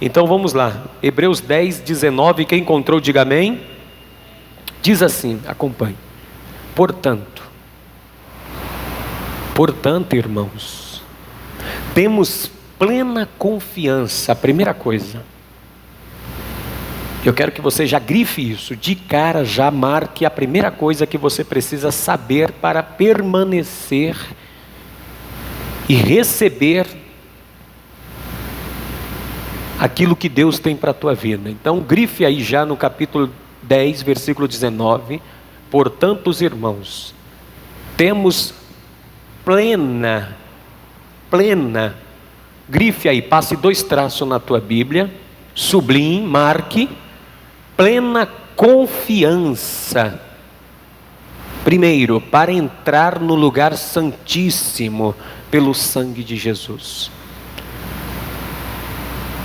Então vamos lá, Hebreus 10, 19, quem encontrou diga amém. Diz assim, acompanhe. Portanto, irmãos, temos plena confiança. A primeira coisa, eu quero que você já grife isso, de cara já marque a primeira coisa que você precisa saber para permanecer e receber aquilo que Deus tem para a tua vida. Então grife aí já no capítulo 10, versículo 19. Portanto, os irmãos, temos plena, grife aí, passe 2 traços na tua Bíblia, sublinhe, marque, plena confiança. Primeiro, para entrar no lugar santíssimo pelo sangue de Jesus.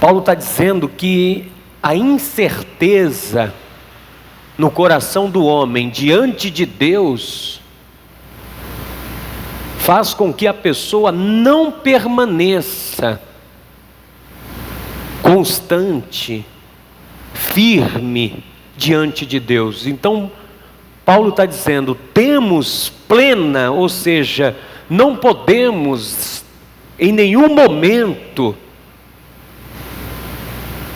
Paulo está dizendo que a incerteza no coração do homem diante de Deus faz com que a pessoa não permaneça constante, firme diante de Deus. Então Paulo está dizendo, temos plena, ou seja, não podemos em nenhum momento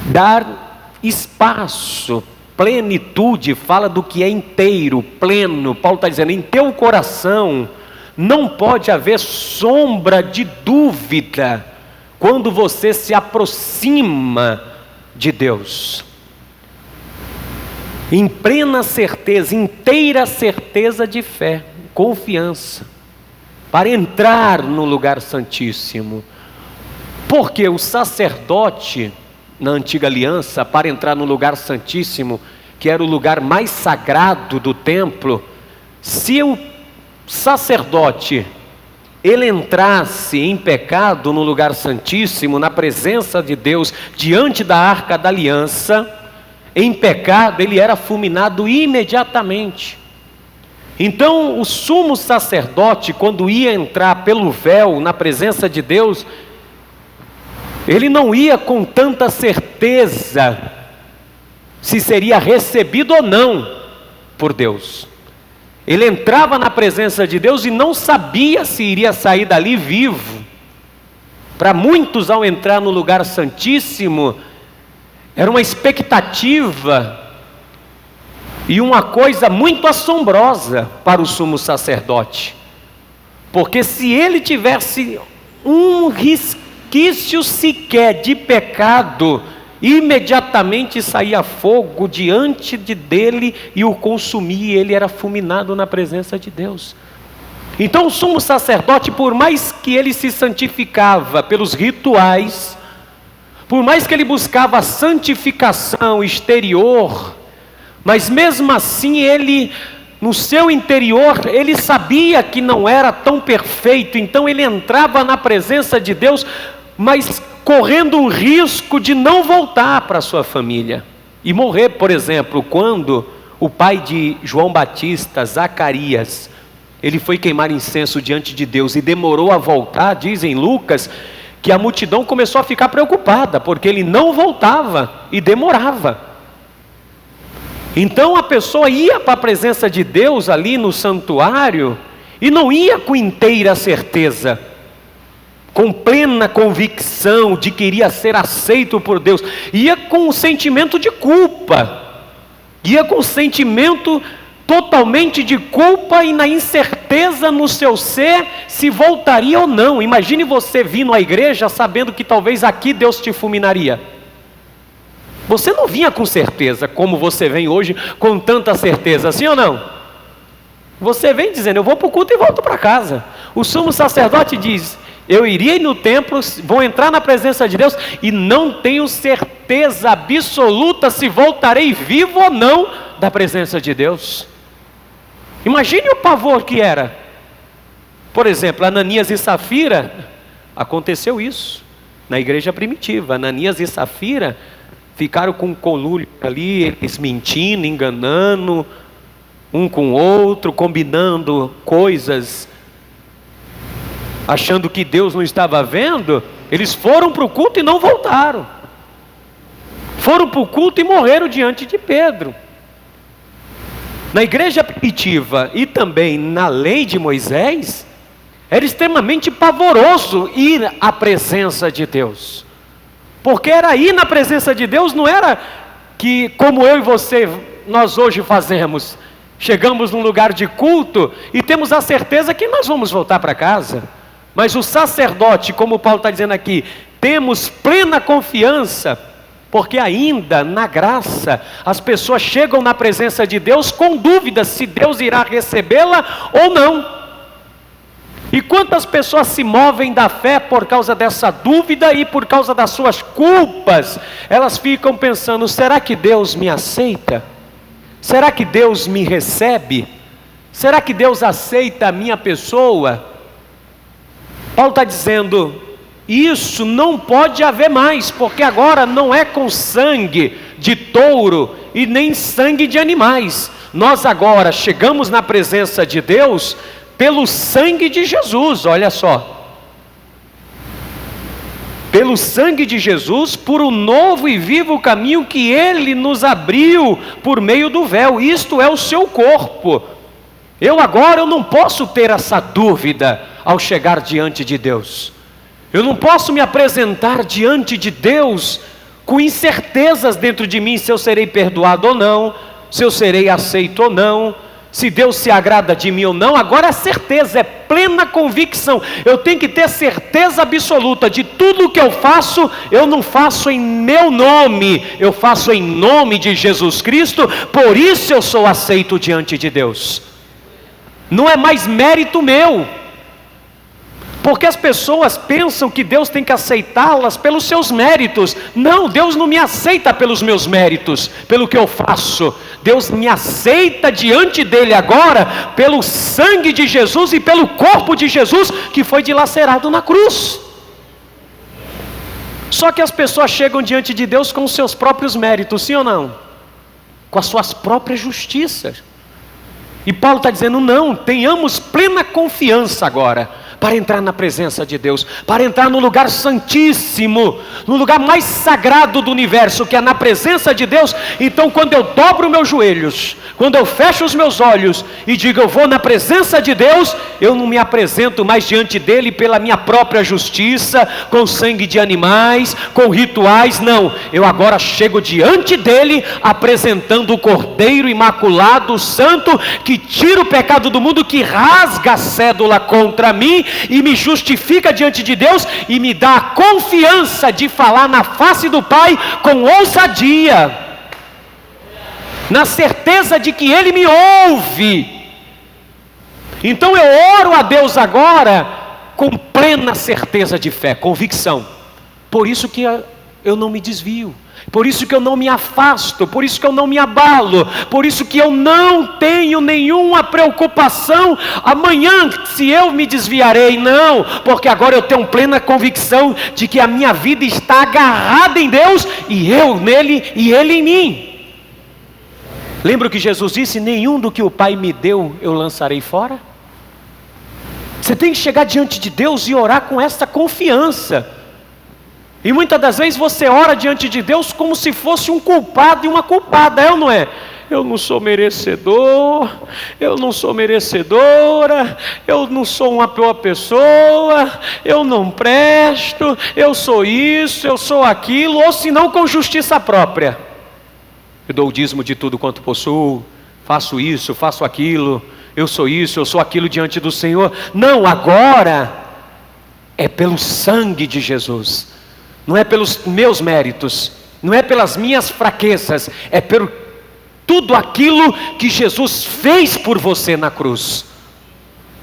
dar espaço. Plenitude fala do que é inteiro, pleno. Paulo está dizendo, em teu coração não pode haver sombra de dúvida quando você se aproxima de Deus. Em plena certeza, inteira certeza de fé, confiança, para entrar no lugar santíssimo. Porque o sacerdote, na antiga aliança, para entrar no lugar santíssimo, que era o lugar mais sagrado do templo, se o sacerdote, ele entrasse em pecado no lugar santíssimo, na presença de Deus, diante da arca da aliança, em pecado, ele era fulminado imediatamente. Então o sumo sacerdote, quando ia entrar pelo véu na presença de Deus, ele não ia com tanta certeza se seria recebido ou não por Deus. Ele entrava na presença de Deus e não sabia se iria sair dali vivo. Para muitos, ao entrar no lugar santíssimo, era uma expectativa e uma coisa muito assombrosa para o sumo sacerdote. Porque se ele tivesse um resquício sequer de pecado, imediatamente saía fogo diante dele e o consumia, e ele era fulminado na presença de Deus. Então o sumo sacerdote, por mais que ele se santificava pelos rituais, por mais que ele buscava a santificação exterior, mas mesmo assim ele, no seu interior, ele sabia que não era tão perfeito. Então ele entrava na presença de Deus, mas correndo um risco de não voltar para a sua família e morrer. Por exemplo, quando o pai de João Batista, Zacarias, ele foi queimar incenso diante de Deus e demorou a voltar, diz em Lucas, que a multidão começou a ficar preocupada, porque ele não voltava e demorava. Então a pessoa ia para a presença de Deus ali no santuário e não ia com inteira certeza, com plena convicção de que iria ser aceito por Deus, ia com um sentimento de culpa, ia com um sentimento totalmente de culpa e na incerteza no seu ser se voltaria ou não. Imagine você vindo à igreja sabendo que talvez aqui Deus te fulminaria. Você não vinha com certeza como você vem hoje com tanta certeza, sim ou não? Você vem dizendo, eu vou para o culto e volto para casa. O sumo sacerdote diz, eu irei no templo, vou entrar na presença de Deus e não tenho certeza absoluta se voltarei vivo ou não da presença de Deus. Imagine o pavor que era. Por exemplo, Ananias e Safira, aconteceu isso na igreja primitiva. Ananias e Safira ficaram com um conluio ali, eles mentindo, enganando um com o outro, combinando coisas, achando que Deus não estava vendo. Eles foram para o culto e não voltaram. foram para o culto e morreram diante de Pedro. Na igreja primitiva e também na lei de Moisés, era extremamente pavoroso ir à presença de Deus. Porque era ir na presença de Deus, não era que como eu e você, nós hoje fazemos. Chegamos num lugar de culto e temos a certeza que nós vamos voltar para casa. Mas o sacerdote, como Paulo está dizendo aqui, temos plena confiança, porque ainda na graça, as pessoas chegam na presença de Deus com dúvidas se Deus irá recebê-la ou não. E quantas pessoas se movem da fé por causa dessa dúvida e por causa das suas culpas? Elas ficam pensando, será que Deus me aceita? Será que Deus me recebe? Será que Deus aceita a minha pessoa? Paulo está dizendo, isso não pode haver mais, porque agora não é com sangue de touro e nem sangue de animais. Nós agora chegamos na presença de Deus pelo sangue de Jesus, olha só. Pelo sangue de Jesus, por um novo e vivo caminho que Ele nos abriu por meio do véu. Isto é o seu corpo. Eu não posso ter essa dúvida ao chegar diante de Deus. Eu não posso me apresentar diante de Deus com incertezas dentro de mim se eu serei perdoado ou não, se eu serei aceito ou não, se Deus se agrada de mim ou não. Agora é certeza, é plena convicção. Eu tenho que ter certeza absoluta de tudo que eu faço. Eu não faço em meu nome, eu faço em nome de Jesus Cristo. Por isso eu sou aceito diante de Deus. Não é mais mérito meu. Porque as pessoas pensam que Deus tem que aceitá-las pelos seus méritos. Não, Deus não me aceita pelos meus méritos, pelo que eu faço. Deus me aceita diante dele agora, pelo sangue de Jesus e pelo corpo de Jesus, que foi dilacerado na cruz. Só que as pessoas chegam diante de Deus com os seus próprios méritos, sim ou não? Com as suas próprias justiças. E Paulo está dizendo, não, tenhamos plena confiança agora, para entrar na presença de Deus, para entrar no lugar santíssimo, no lugar mais sagrado do universo, que é na presença de Deus. Então quando eu dobro meus joelhos, quando eu fecho os meus olhos e digo eu vou na presença de Deus, eu não me apresento mais diante dele pela minha própria justiça, com sangue de animais, com rituais, não, eu agora chego diante dele, apresentando o Cordeiro imaculado, santo, que tira o pecado do mundo, que rasga a cédula contra mim, e me justifica diante de Deus, e me dá a confiança de falar na face do Pai com ousadia, na certeza de que Ele me ouve. Então eu oro a Deus agora com plena certeza de fé, convicção. Por isso que eu não me desvio, por isso que eu não me afasto, por isso que eu não me abalo, por isso que eu não tenho nenhuma preocupação amanhã se eu me desviarei, não, porque agora eu tenho plena convicção de que a minha vida está agarrada em Deus, e eu nele e Ele em mim. Lembra o que Jesus disse? Nenhum do que o Pai me deu eu lançarei fora. Você tem que chegar diante de Deus e orar com essa confiança. E muitas das vezes você ora diante de Deus como se fosse um culpado e uma culpada, é ou não é? Eu não sou merecedor, eu não sou merecedora, eu não sou uma boa pessoa, eu não presto, eu sou isso, eu sou aquilo, ou se não com justiça própria. Eu dou o dízimo de tudo quanto possuo, faço isso, faço aquilo, eu sou isso, eu sou aquilo diante do Senhor. Não, agora é pelo sangue de Jesus. Não é pelos meus méritos, não é pelas minhas fraquezas, é por tudo aquilo que Jesus fez por você na cruz,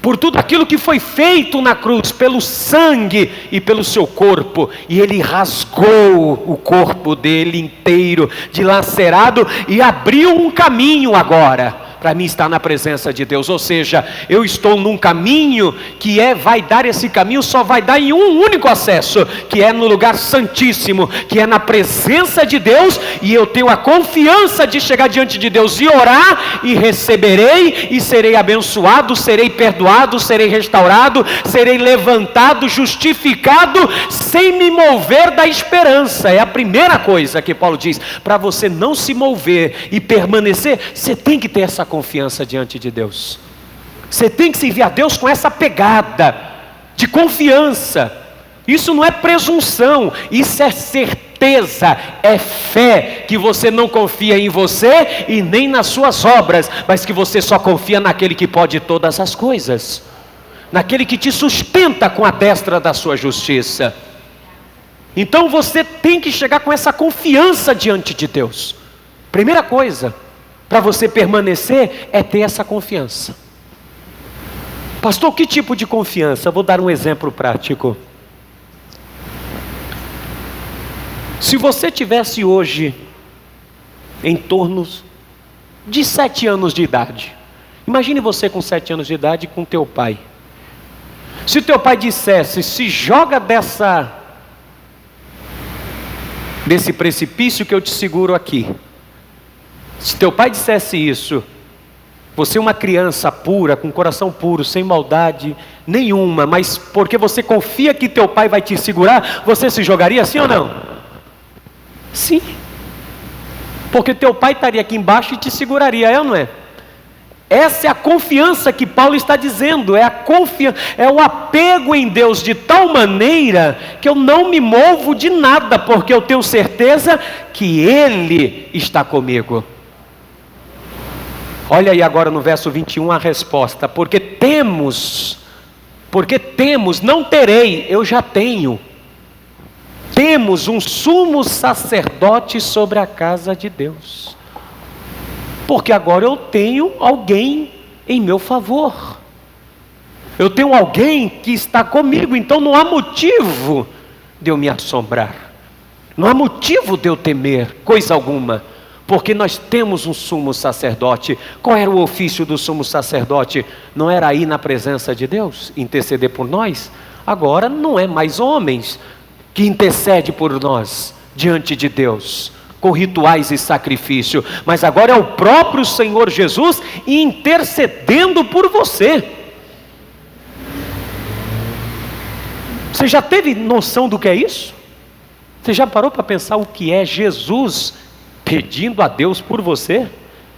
por tudo aquilo que foi feito na cruz, pelo sangue e pelo seu corpo. E Ele rasgou o corpo dele inteiro, dilacerado, e abriu um caminho agora para mim estar na presença de Deus. Ou seja, eu estou num caminho que vai dar esse caminho, só vai dar em um único acesso, que é no lugar santíssimo, que é na presença de Deus, e eu tenho a confiança de chegar diante de Deus e orar, e receberei, e serei abençoado, serei perdoado, serei restaurado, serei levantado, justificado, sem me mover da esperança. É a primeira coisa que Paulo diz. Para você não se mover e permanecer, você tem que ter essa confiança diante de Deus. Você tem que servir a Deus com essa pegada de confiança. Isso não é presunção, isso é certeza, é fé, que você não confia em você e nem nas suas obras, mas que você só confia naquele que pode todas as coisas, naquele que te sustenta com a destra da sua justiça. Então você tem que chegar com essa confiança diante de Deus. Primeira coisa, para você permanecer, é ter essa confiança. Pastor, que tipo de confiança? Vou dar um exemplo prático. Se você tivesse hoje em torno de 7 anos de idade, imagine você com 7 anos de idade com teu pai. Se teu pai dissesse, se joga desse precipício que eu te seguro aqui. Se teu pai dissesse isso, você é uma criança pura, com coração puro, sem maldade nenhuma, mas porque você confia que teu pai vai te segurar, você se jogaria sim ou não? Sim. Porque teu pai estaria aqui embaixo e te seguraria, é ou não é? Essa é a confiança que Paulo está dizendo, é a confiança, é o apego em Deus de tal maneira que eu não me movo de nada, porque eu tenho certeza que Ele está comigo. Olha aí agora no verso 21 a resposta, porque temos, não terei, eu já tenho. Temos um sumo sacerdote sobre a casa de Deus. Porque agora eu tenho alguém em meu favor. Eu tenho alguém que está comigo, então não há motivo de eu me assombrar. Não há motivo de eu temer coisa alguma. Porque nós temos um sumo sacerdote. Qual era o ofício do sumo sacerdote? Não era ir na presença de Deus, interceder por nós? Agora não é mais homens que intercede por nós diante de Deus, com rituais e sacrifício, mas agora é o próprio Senhor Jesus intercedendo por você. Você já teve noção do que é isso? Você já parou para pensar o que é Jesus pedindo a Deus por você?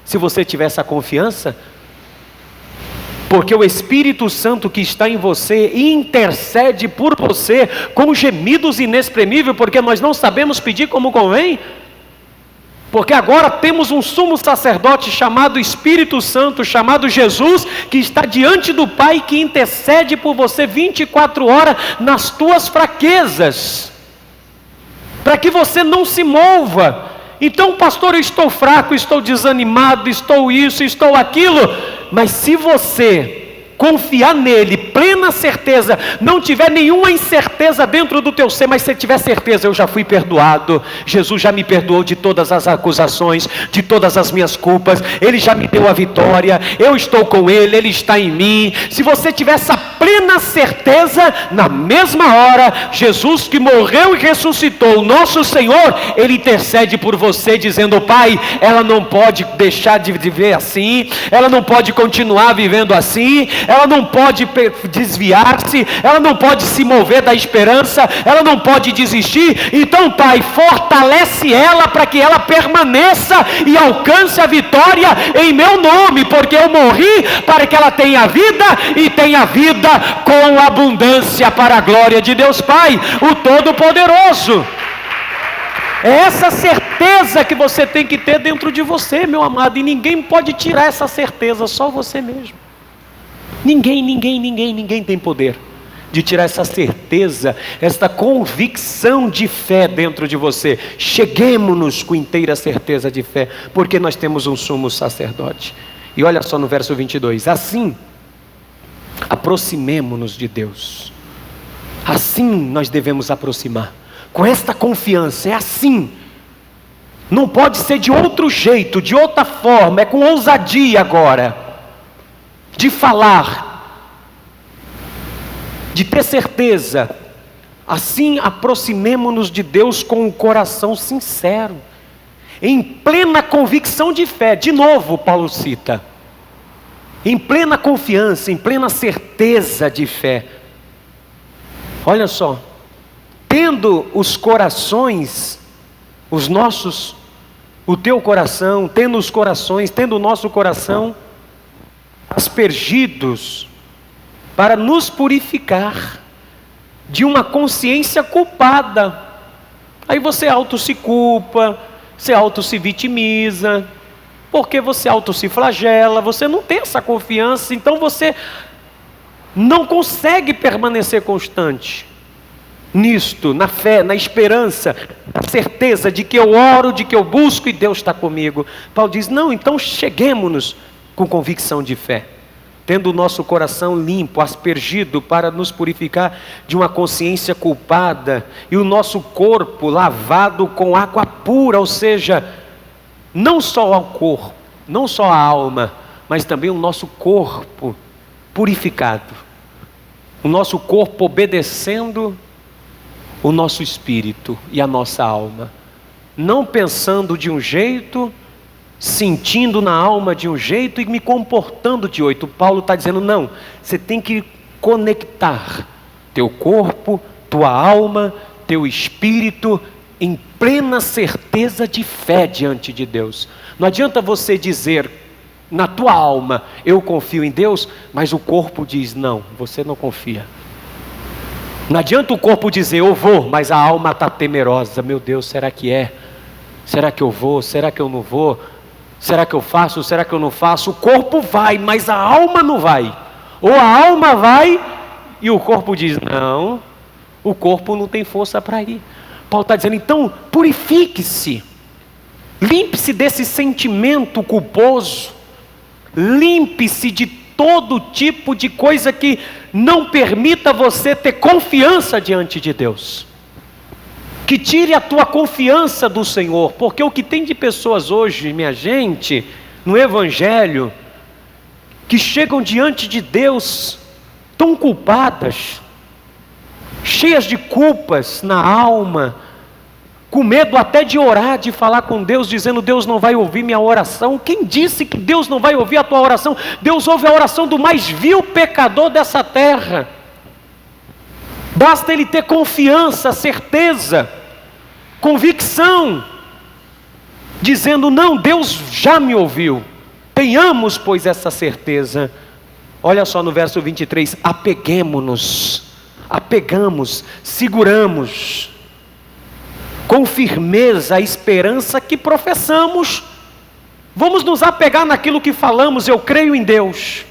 Se você tiver essa confiança, porque o Espírito Santo que está em você intercede por você com gemidos inexprimíveis, porque nós não sabemos pedir como convém. Porque agora temos um sumo sacerdote chamado Espírito Santo, chamado Jesus, que está diante do Pai, que intercede por você 24 horas nas tuas fraquezas, para que você não se mova. Então, pastor, eu estou fraco, estou desanimado, estou isso, estou aquilo, mas se você confiar nele, plena certeza, não tiver nenhuma incerteza dentro do teu ser, mas se tiver certeza, eu já fui perdoado, Jesus já me perdoou de todas as acusações, de todas as minhas culpas, Ele já me deu a vitória, eu estou com Ele, Ele está em mim. Se você tiver essa plena certeza, na mesma hora, Jesus que morreu e ressuscitou, o nosso Senhor, Ele intercede por você, dizendo: Pai, ela não pode deixar de viver assim, ela não pode continuar vivendo assim, ela não pode desviar-se, ela não pode se mover da esperança, ela não pode desistir. Então, Pai, fortalece ela para que ela permaneça e alcance a vitória em meu nome, porque eu morri para que ela tenha vida e tenha vida com abundância, para a glória de Deus Pai, o Todo-Poderoso. É essa certeza que você tem que ter dentro de você, meu amado, e ninguém pode tirar essa certeza, só você mesmo. Ninguém tem poder de tirar essa certeza, esta convicção de fé dentro de você. Cheguemos-nos com inteira certeza de fé, porque nós temos um sumo sacerdote. E olha só no verso 22, assim, aproximemo-nos de Deus. Assim nós devemos aproximar, com esta confiança, é assim. Não pode ser de outro jeito, de outra forma, é com ousadia agora, de falar, de ter certeza. Assim aproximemo-nos de Deus com um coração sincero, em plena convicção de fé. De novo Paulo cita, em plena confiança, em plena certeza de fé. Olha só, tendo os corações, o teu coração, tendo os corações, tendo o nosso coração aspergidos para nos purificar de uma consciência culpada. Aí você auto se culpa, você auto se vitimiza, porque você auto se flagela, você não tem essa confiança, então você não consegue permanecer constante nisto, na fé, na esperança, na certeza de que eu oro, de que eu busco e Deus está comigo. Paulo diz, não, então cheguemo-nos com convicção de fé, tendo o nosso coração limpo, aspergido para nos purificar de uma consciência culpada, e o nosso corpo lavado com água pura, ou seja, não só ao corpo, não só a alma, mas também o nosso corpo purificado, o nosso corpo obedecendo o nosso espírito e a nossa alma, não pensando de um jeito, sentindo na alma de um jeito e me comportando de outro. Paulo está dizendo, não, você tem que conectar teu corpo, tua alma, teu espírito, em plena certeza de fé diante de Deus. Não adianta você dizer na tua alma, eu confio em Deus, mas o corpo diz, não, você não confia. Não adianta o corpo dizer, eu vou, mas a alma está temerosa. Meu Deus, será que é? Será que eu vou? Será que eu não vou? Será que eu faço? Será que eu não faço? O corpo vai, mas a alma não vai. Ou a alma vai e o corpo diz, não, o corpo não tem força para ir. Paulo está dizendo, então purifique-se, limpe-se desse sentimento culposo, limpe-se de todo tipo de coisa que não permita você ter confiança diante de Deus, que tire a tua confiança do Senhor, porque o que tem de pessoas hoje, minha gente, no Evangelho, que chegam diante de Deus tão culpadas, cheias de culpas na alma, com medo até de orar, de falar com Deus, dizendo, Deus não vai ouvir minha oração. Quem disse que Deus não vai ouvir a tua oração? Deus ouve a oração do mais vil pecador dessa terra. Basta ele ter confiança, certeza, convicção, dizendo, não, Deus já me ouviu. Tenhamos, pois, essa certeza. Olha só no verso 23, apegamos, seguramos com firmeza a esperança que professamos. Vamos nos apegar naquilo que falamos, eu creio em Deus.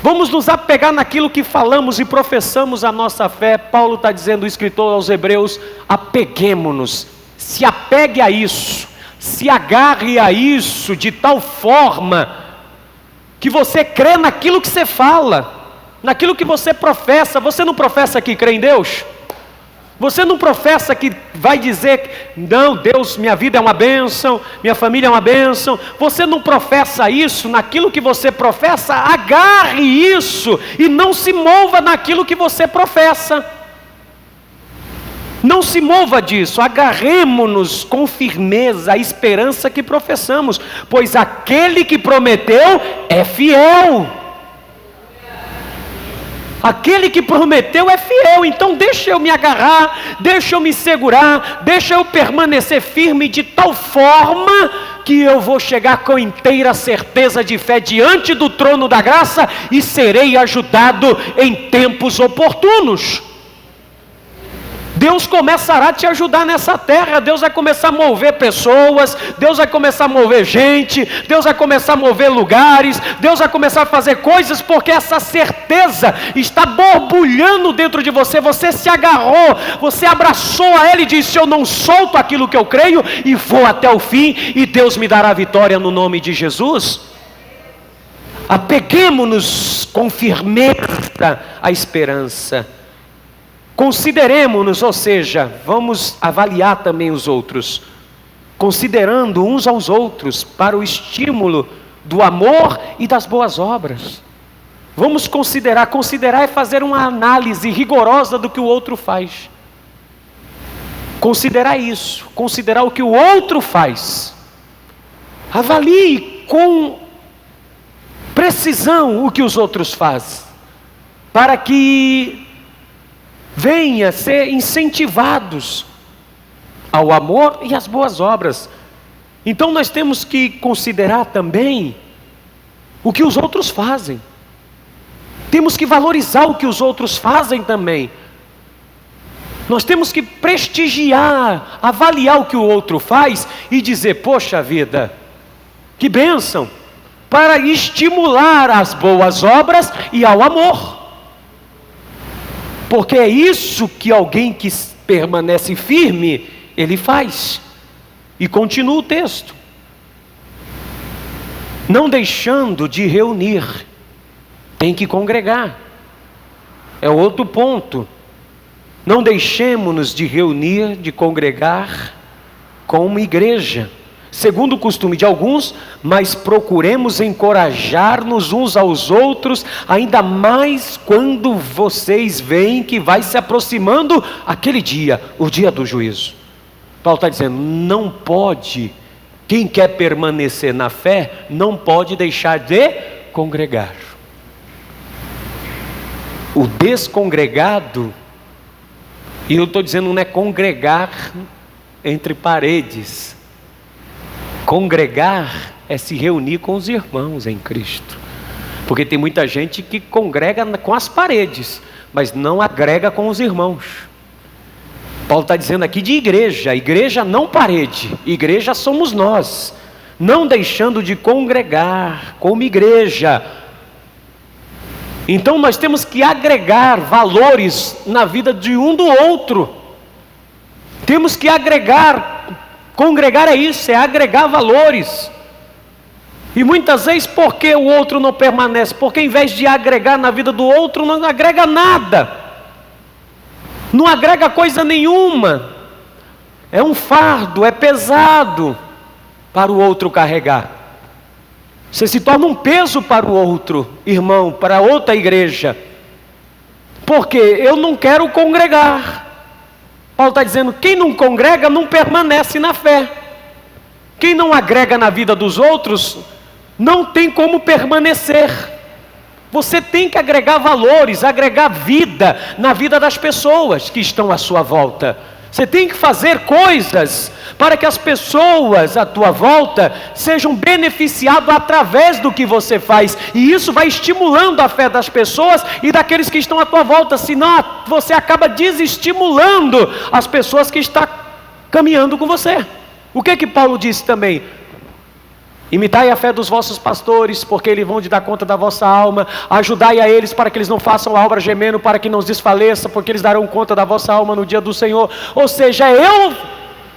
Vamos nos apegar naquilo que falamos e professamos a nossa fé. Paulo está dizendo, o escritor aos Hebreus, apeguemo-nos, se apegue a isso, se agarre a isso de tal forma que você crê naquilo que você fala, naquilo que você professa. Você não professa que crê em Deus? Você não professa que vai dizer, não, Deus, minha vida é uma bênção, minha família é uma bênção. Você não professa isso, naquilo que você professa, agarre isso e não se mova naquilo que você professa. Não se mova disso, agarremo-nos com firmeza a esperança que professamos, pois aquele que prometeu é fiel. Aquele que prometeu é fiel, então deixa eu me agarrar, deixa eu me segurar, deixa eu permanecer firme de tal forma que eu vou chegar com inteira certeza de fé diante do trono da graça e serei ajudado em tempos oportunos. Deus começará a te ajudar nessa terra, Deus vai começar a mover pessoas, Deus vai começar a mover gente, Deus vai começar a mover lugares, Deus vai começar a fazer coisas, porque essa certeza está borbulhando dentro de você. Você se agarrou, você abraçou a Ele e disse, eu não solto aquilo que eu creio e vou até o fim, e Deus me dará vitória no nome de Jesus. Apeguemo-nos com firmeza à esperança. Consideremos-nos, ou seja, vamos avaliar também os outros. considerando uns aos outros para o estímulo do amor e das boas obras. Vamos considerar é fazer uma análise rigorosa do que o outro faz. Considerar isso, considerar o que o outro faz. Avalie com precisão o que os outros fazem, para que venha ser incentivados ao amor e às boas obras. Então nós temos que considerar também o que os outros fazem. Temos que valorizar o que os outros fazem também. Nós temos que prestigiar, avaliar o que o outro faz e dizer: poxa vida, que bênção, para estimular as boas obras e ao amor. Porque é isso que alguém que permanece firme, ele faz. E continua o texto: não deixando de reunir, tem que congregar. É outro ponto. Não deixemos-nos de reunir, de congregar como igreja, segundo o costume de alguns, mas procuremos encorajar-nos uns aos outros, ainda mais quando vocês veem que vai se aproximando aquele dia, o dia do juízo. Paulo está dizendo, não pode, quem quer permanecer na fé, não pode deixar de congregar. O descongregado, e eu estou dizendo, não é congregar entre paredes. Congregar é se reunir com os irmãos em Cristo. Porque tem muita gente que congrega com as paredes, mas não agrega com os irmãos. Paulo está dizendo aqui de igreja, igreja não parede, igreja somos nós, não deixando de congregar como igreja. Então nós temos que agregar valores na vida de um do outro. Temos que agregar, congregar é isso, é agregar valores. E muitas vezes por que o outro não permanece? Porque em vez de agregar na vida do outro, não agrega nada. Não agrega coisa nenhuma. É um fardo, é pesado para o outro carregar. Você se torna um peso para o outro irmão, para outra igreja. Porque eu não quero congregar. Paulo está dizendo, quem não congrega não permanece na fé. Quem não agrega na vida dos outros, não tem como permanecer. Você tem que agregar valores, agregar vida na vida das pessoas que estão à sua volta. Você tem que fazer coisas para que as pessoas à tua volta sejam beneficiadas através do que você faz. E isso vai estimulando a fé das pessoas e daqueles que estão à tua volta. Senão você acaba desestimulando as pessoas que estão caminhando com você. O que Paulo disse também? Imitai a fé dos vossos pastores, porque eles vão te dar conta da vossa alma. Ajudai a eles para que eles não façam a obra gemendo, para que não os desfaleça, porque eles darão conta da vossa alma no dia do Senhor. Ou seja, eu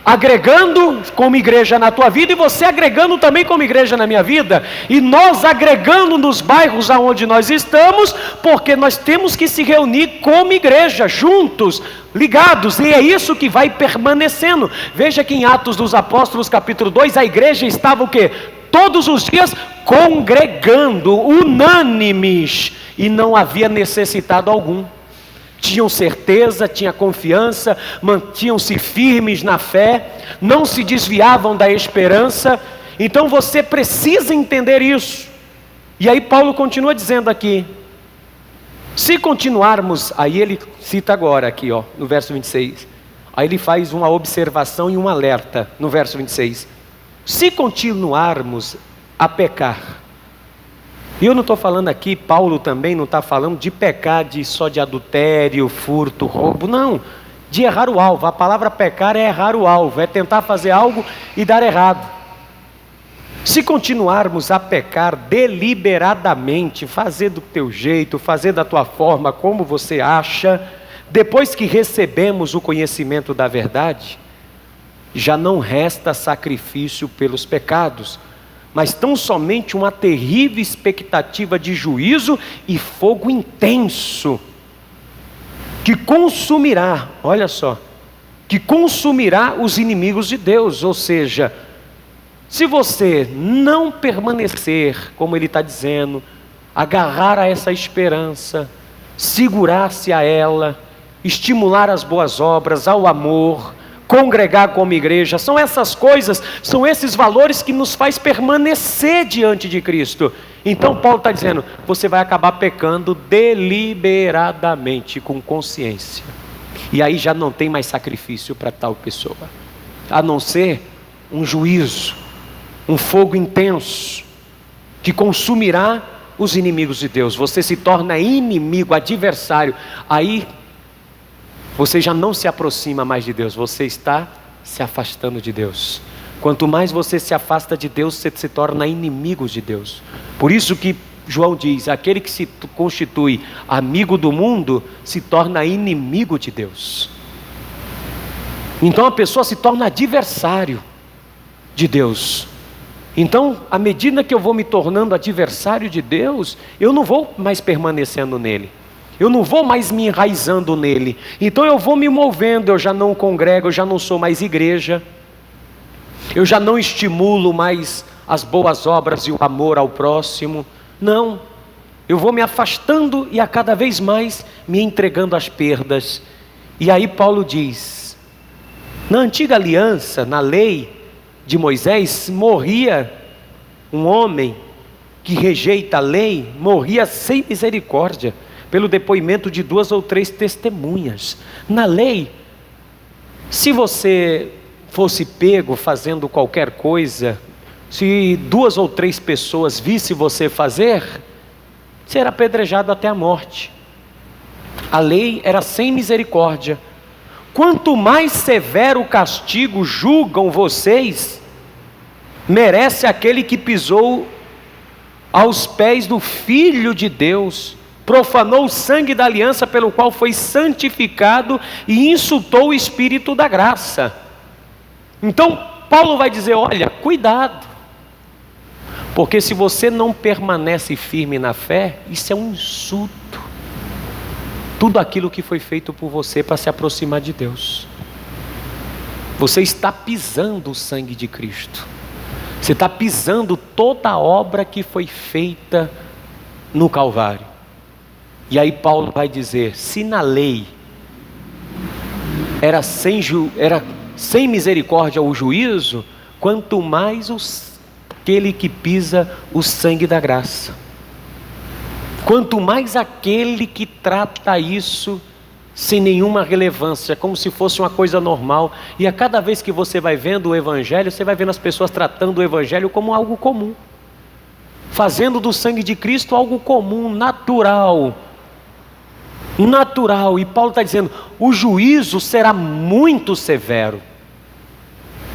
agregando como igreja na tua vida e você agregando também como igreja na minha vida. E nós agregando nos bairros aonde nós estamos, porque nós temos que se reunir como igreja, juntos, ligados, e é isso que vai permanecendo. Veja que em Atos dos Apóstolos capítulo 2, a igreja estava o quê? Todos os dias congregando, unânimes, e não havia necessitado algum. Tinham certeza, tinham confiança, mantinham-se firmes na fé, não se desviavam da esperança. Então você precisa entender isso. E aí Paulo continua dizendo aqui, se continuarmos, aí ele cita agora aqui, ó, no verso 26, aí ele faz uma observação e um alerta no verso 26. Se continuarmos a pecar, e eu não estou falando aqui, Paulo também não está falando de pecar só de adultério, furto, roubo, não, de errar o alvo. A palavra pecar é errar o alvo, é tentar fazer algo e dar errado. Se continuarmos a pecar deliberadamente, fazer do teu jeito, fazer da tua forma, como você acha, depois que recebemos o conhecimento da verdade, já não resta sacrifício pelos pecados, mas tão somente uma terrível expectativa de juízo e fogo intenso, que consumirá, olha só, que consumirá os inimigos de Deus. Ou seja, se você não permanecer, como ele está dizendo, agarrar a essa esperança, segurar-se a ela, estimular as boas obras, ao amor, congregar como igreja, são essas coisas, são esses valores que nos faz permanecer diante de Cristo. Então Paulo está dizendo, você vai acabar pecando deliberadamente, com consciência, e aí já não tem mais sacrifício para tal pessoa, a não ser um juízo, um fogo intenso, que consumirá os inimigos de Deus. Você se torna inimigo, adversário, aí você já não se aproxima mais de Deus, você está se afastando de Deus. Quanto mais você se afasta de Deus, você se torna inimigo de Deus. Por isso que João diz, aquele que se constitui amigo do mundo, se torna inimigo de Deus. Então a pessoa se torna adversário de Deus. Então, à medida que eu vou me tornando adversário de Deus, eu não vou mais permanecendo nele, eu não vou mais me enraizando nele. Então eu vou me movendo, eu já não congrego, eu já não sou mais igreja, eu já não estimulo mais as boas obras e o amor ao próximo. Não, eu vou me afastando e a cada vez mais me entregando às perdas. E aí Paulo diz, na antiga aliança, na lei de Moisés, morria um homem que rejeita a lei, morria sem misericórdia, pelo depoimento de 2 ou 3 testemunhas. Na lei, se você fosse pego fazendo qualquer coisa, se 2 ou 3 pessoas vissem você fazer, você era apedrejado até a morte. A lei era sem misericórdia. Quanto mais severo castigo julgam vocês, merece aquele que pisou aos pés do Filho de Deus, profanou o sangue da aliança pelo qual foi santificado e insultou o Espírito da graça. Então Paulo vai dizer, olha, cuidado, porque se você não permanece firme na fé, isso é um insulto. Tudo aquilo que foi feito por você para se aproximar de Deus, você está pisando o sangue de Cristo, você está pisando toda a obra que foi feita no Calvário. E aí Paulo vai dizer, se na lei era sem misericórdia o juízo, quanto mais aquele que pisa o sangue da graça, quanto mais aquele que trata isso sem nenhuma relevância, como se fosse uma coisa normal. E a cada vez que você vai vendo o Evangelho, você vai vendo as pessoas tratando o Evangelho como algo comum, fazendo do sangue de Cristo algo comum, natural. E Paulo está dizendo, o juízo será muito severo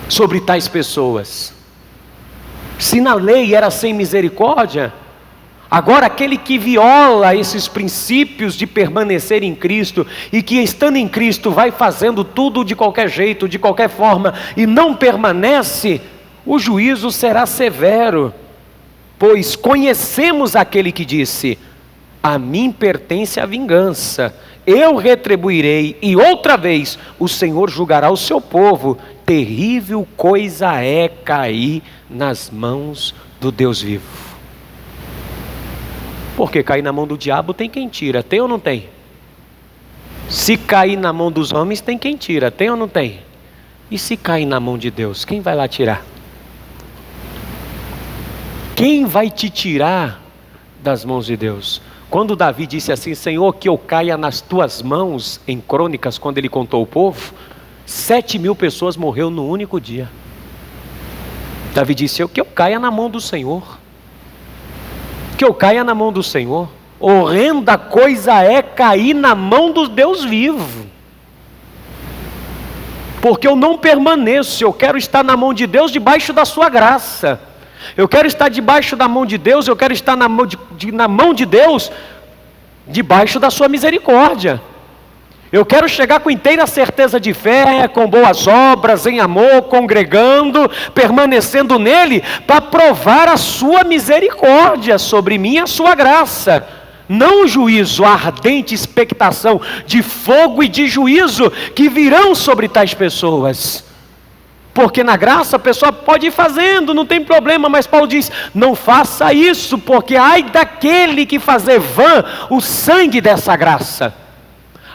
sobre tais pessoas. Se na lei era sem misericórdia, agora aquele que viola esses princípios de permanecer em Cristo, e que estando em Cristo vai fazendo tudo de qualquer jeito, de qualquer forma, e não permanece, o juízo será severo. Pois conhecemos aquele que disse, a mim pertence a vingança, eu retribuirei, e outra vez o Senhor julgará o seu povo. Terrível coisa é cair nas mãos do Deus vivo. Porque cair na mão do diabo tem quem tira, tem ou não tem? Se cair na mão dos homens tem quem tira, tem ou não tem? E se cair na mão de Deus, quem vai lá tirar? Quem vai te tirar das mãos de Deus? Quando Davi disse assim, Senhor, que eu caia nas tuas mãos, em Crônicas, quando ele contou o povo, 7.000 pessoas morreram no único dia. Davi disse, que eu caia na mão do Senhor, que eu caia na mão do Senhor. Horrenda coisa é cair na mão do Deus vivo, porque eu não permaneço, eu quero estar na mão de Deus, debaixo da sua graça. Eu quero estar debaixo da mão de Deus, eu quero estar na mão de Deus, debaixo da sua misericórdia. Eu quero chegar com inteira certeza de fé, com boas obras, em amor, congregando, permanecendo nele, para provar a sua misericórdia sobre mim, a sua graça. não o juízo, a ardente expectação de fogo e de juízo que virão sobre tais pessoas. Porque na graça a pessoa pode ir fazendo, não tem problema, mas Paulo diz, não faça isso, porque ai daquele que fazer vã o sangue dessa graça.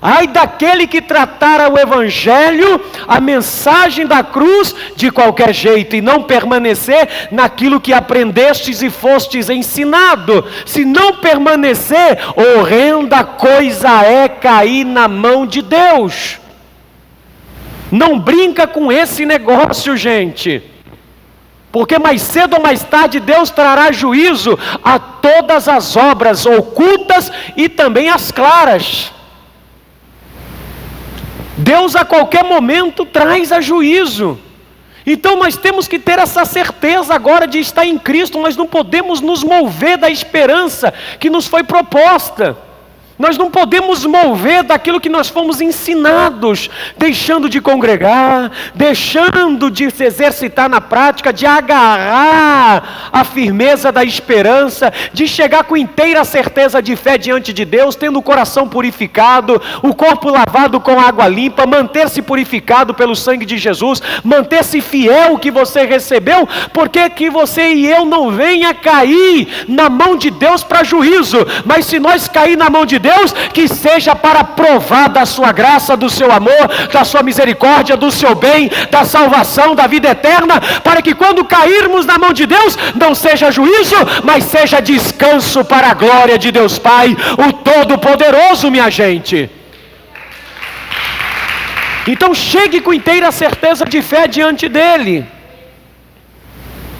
Ai daquele que tratar o evangelho, a mensagem da cruz, de qualquer jeito, e não permanecer naquilo que aprendestes e fostes ensinado. Se não permanecer, horrenda coisa é cair na mão de Deus. Não brinca com esse negócio, gente. Porque mais cedo ou mais tarde Deus trará juízo a todas as obras ocultas e também as claras. Deus a qualquer momento traz a juízo. Então nós temos que ter essa certeza agora de estar em Cristo. Nós não podemos nos mover da esperança que nos foi proposta. Nós não podemos mover daquilo que nós fomos ensinados, deixando de congregar, deixando de se exercitar na prática, de agarrar a firmeza da esperança, de chegar com inteira certeza de fé diante de Deus, tendo o coração purificado, o corpo lavado com água limpa, manter-se purificado pelo sangue de Jesus, manter-se fiel ao que você recebeu, porque que você e eu não venha cair na mão de Deus para juízo, mas se nós cair na mão de Deus, que seja para provar da sua graça, do seu amor, da sua misericórdia, do seu bem, da salvação, da vida eterna, para que quando cairmos na mão de Deus, não seja juízo, mas seja descanso para a glória de Deus Pai, o Todo-Poderoso, minha gente. Então chegue com inteira certeza de fé diante dele.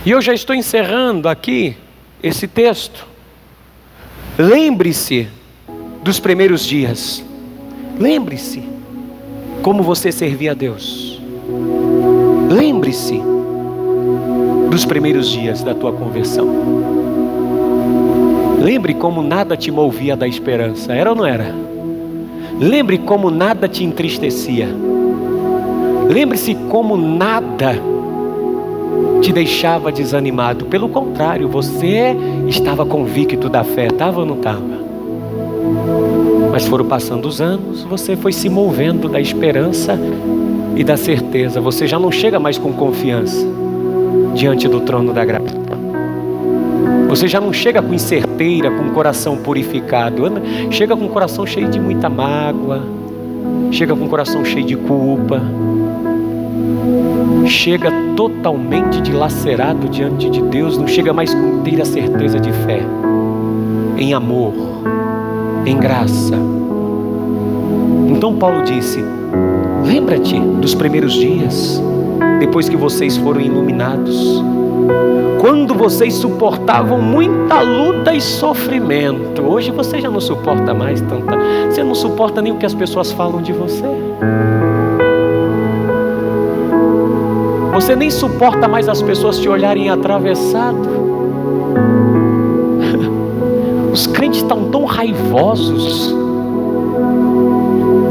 E eu já estou encerrando aqui esse texto. Lembre-se dos primeiros dias. Lembre-se como você servia a Deus. Lembre-se dos primeiros dias da tua conversão. Lembre como nada te movia da esperança. Era ou não era? Lembre como nada te entristecia. Lembre-se como nada te deixava desanimado. Pelo contrário, você estava convicto da fé. Estava ou não estava? Mas foram passando os anos, você foi se movendo da esperança e da certeza. Você já não chega mais com confiança diante do trono da graça. Você já não chega com incerteira, com o coração purificado. Chega com o coração cheio de muita mágoa. Chega com o coração cheio de culpa. Chega totalmente dilacerado diante de Deus. Não chega mais com inteira certeza de fé, em amor, em graça. Então Paulo disse, lembra-te dos primeiros dias, depois que vocês foram iluminados, quando vocês suportavam muita luta e sofrimento. Hoje você já não suporta mais tanta, você não suporta nem o que as pessoas falam de você. Você nem suporta mais as pessoas te olharem atravessado. Os crentes estão tão raivosos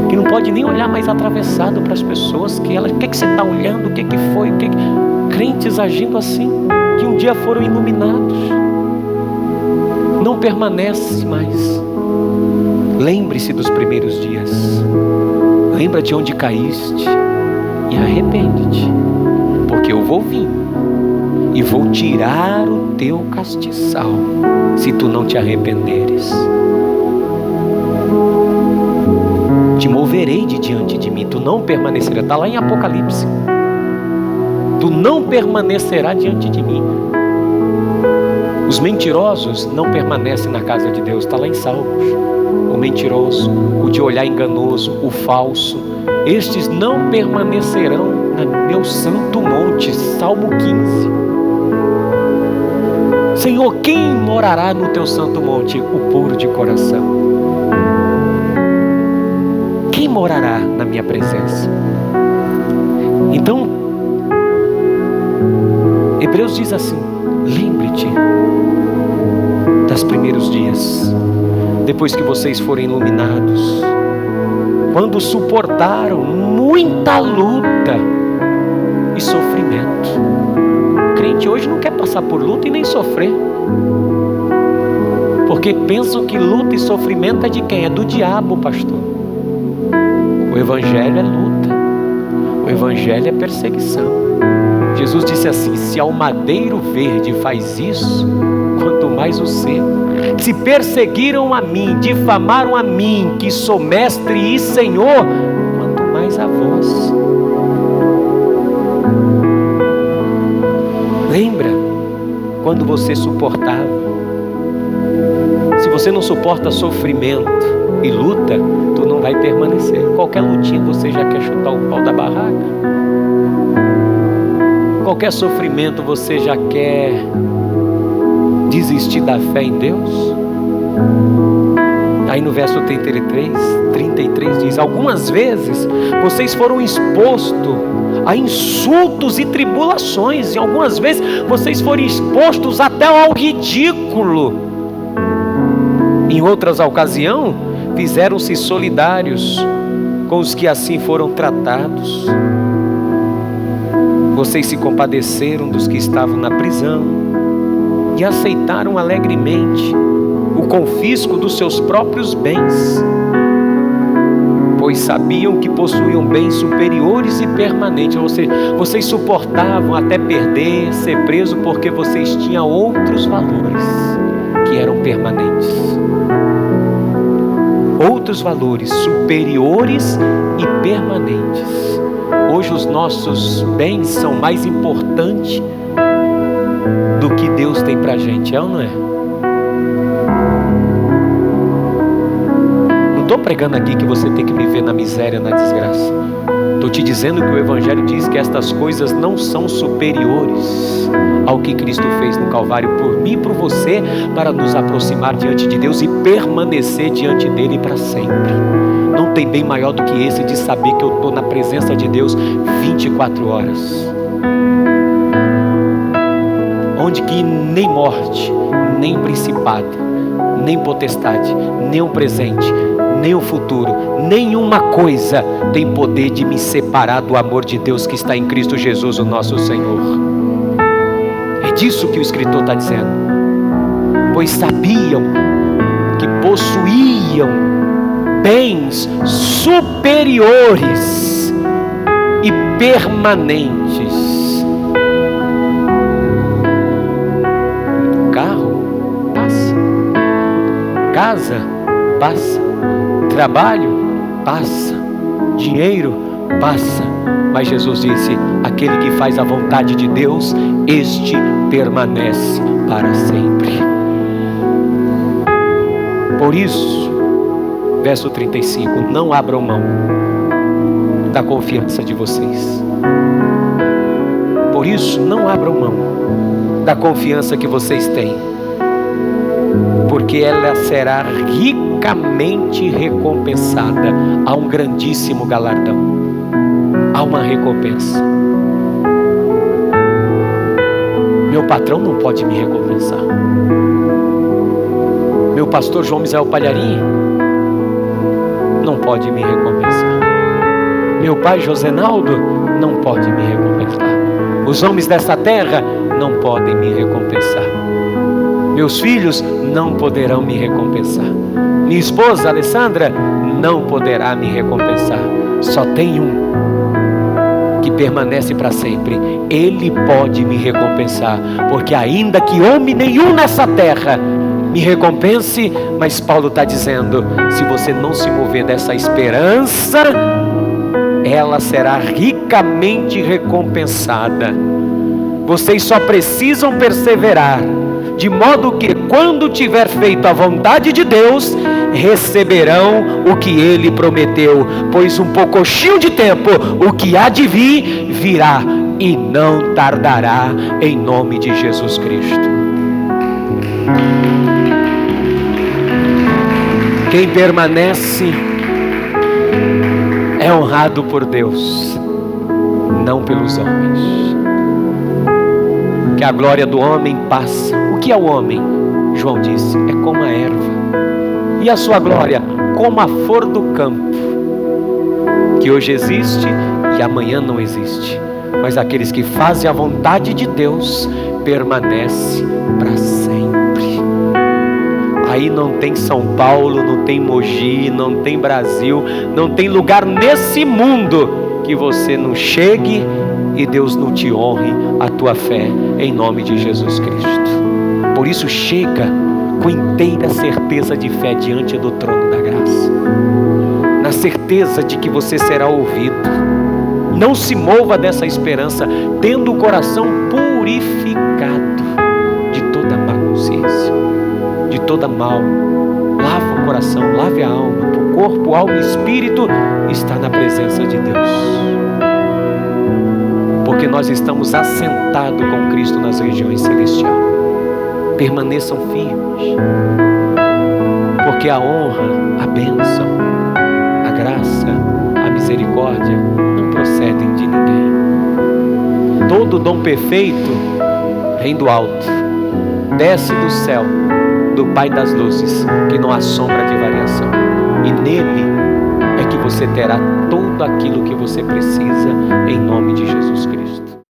que não pode nem olhar mais atravessado para as pessoas, que elas, o que você está olhando, o que foi, crentes agindo assim, que um dia foram iluminados, não permanece mais. Lembre-se dos primeiros dias, lembra-te onde caíste e arrepende-te, porque eu vou vir e vou tirar o teu castiçal, se tu não te arrependeres. Te moverei de diante de mim, tu não permanecerás. Está lá em Apocalipse. Tu não permanecerás diante de mim. Os mentirosos não permanecem na casa de Deus. Está lá em Salmos. O mentiroso, o de olhar enganoso, o falso, estes não permanecerão no meu santo monte. Salmo 15. Senhor, quem morará no teu santo monte? O puro de coração. Quem morará na minha presença? Então, Hebreus diz assim, lembre-te dos primeiros dias, depois que vocês forem iluminados, quando suportaram muita luta e sofrimento. O crente hoje não quer passar por luta e nem sofrer. Porque pensam que luta e sofrimento é de quem? É do diabo, pastor. O Evangelho é luta, o Evangelho é perseguição. Jesus disse assim: se ao madeiro verde faz isso, quanto mais o seco. Se perseguiram a mim, difamaram a mim, que sou mestre e Senhor, quanto mais a vós. Lembra quando você suportava? Se você não suporta sofrimento e luta, tu não vai permanecer. Qualquer lutinha você já quer chutar o pau da barraca. Qualquer sofrimento você já quer desistir da fé em Deus. Aí no verso 33 diz: algumas vezes vocês foram expostos a insultos e tribulações, e algumas vezes vocês foram expostos até ao ridículo. Em outras ocasiões, fizeram-se solidários com os que assim foram tratados. Vocês se compadeceram dos que estavam na prisão e aceitaram alegremente o confisco dos seus próprios bens, pois sabiam que possuíam bens superiores e permanentes. Ou seja, vocês suportavam até perder, ser preso, porque vocês tinham outros valores que eram permanentes. Outros valores superiores e permanentes. Hoje os nossos bens são mais importantes do que Deus tem pra gente, é ou não é? Não estou pregando aqui que você tem que viver na miséria, na desgraça. Estou te dizendo que o Evangelho diz que estas coisas não são superiores ao que Cristo fez no Calvário por mim e por você, para nos aproximar diante de Deus e permanecer diante dele para sempre. Não tem bem maior do que esse de saber que eu estou na presença de Deus 24 horas. Onde que nem morte, nem principado, nem potestade, nem o presente, nem o futuro, nenhuma coisa tem poder de me separar do amor de Deus que está em Cristo Jesus, o nosso Senhor. É disso que o escritor está dizendo. Pois sabiam que possuíam bens superiores e permanentes. Carro passa, casa passa, trabalho passa, dinheiro passa, mas Jesus disse: aquele que faz a vontade de Deus, este permanece para sempre. Por isso, verso 35, não abram mão da confiança de vocês. Por isso, não abram mão da confiança que vocês têm, porque ela será ricamente recompensada. Há um grandíssimo galardão, há uma recompensa. Meu patrão não pode me recompensar. Meu pastor João Misael Palharim não pode me recompensar. Meu pai Josenaldo não pode me recompensar. Os homens dessa terra não podem me recompensar. Meus filhos não poderão me recompensar. Minha esposa Alessandra não poderá me recompensar. Só tem um que permanece para sempre. Ele pode me recompensar, porque ainda que homem nenhum nessa terra me recompense, mas Paulo está dizendo: se você não se mover dessa esperança, ela será ricamente recompensada. Vocês só precisam perseverar, de modo que quando tiver feito a vontade de Deus, receberão o que ele prometeu, pois um pouquinho de tempo o que há de vir virá e não tardará, em nome de Jesus Cristo. Quem permanece é honrado por Deus, não pelos homens. Que a glória do homem passa. O que é o homem? João disse: é como a erva, e a sua glória como a flor do campo, que hoje existe e amanhã não existe, mas aqueles que fazem a vontade de Deus permanecem para sempre. A aí não tem São Paulo, não tem Mogi, não tem Brasil, não tem lugar nesse mundo que você não chegue e Deus não te honre a tua fé, em nome de Jesus Cristo. Por isso chega com inteira certeza de fé diante do trono da graça, na certeza de que você será ouvido. Não se mova dessa esperança, tendo o coração purificado de toda má consciência, de toda mal. Lava o coração, lave a alma, o corpo, alma e espírito está na presença de Deus. Porque nós estamos assentados com Cristo nas regiões celestiais. Permaneçam firmes, porque a honra, a bênção, a graça, a misericórdia não procedem de ninguém. Todo dom perfeito vem do alto, desce do céu, do Pai das luzes, que não há sombra de variação, e nele é que você terá tudo aquilo que você precisa, em nome de Jesus Cristo.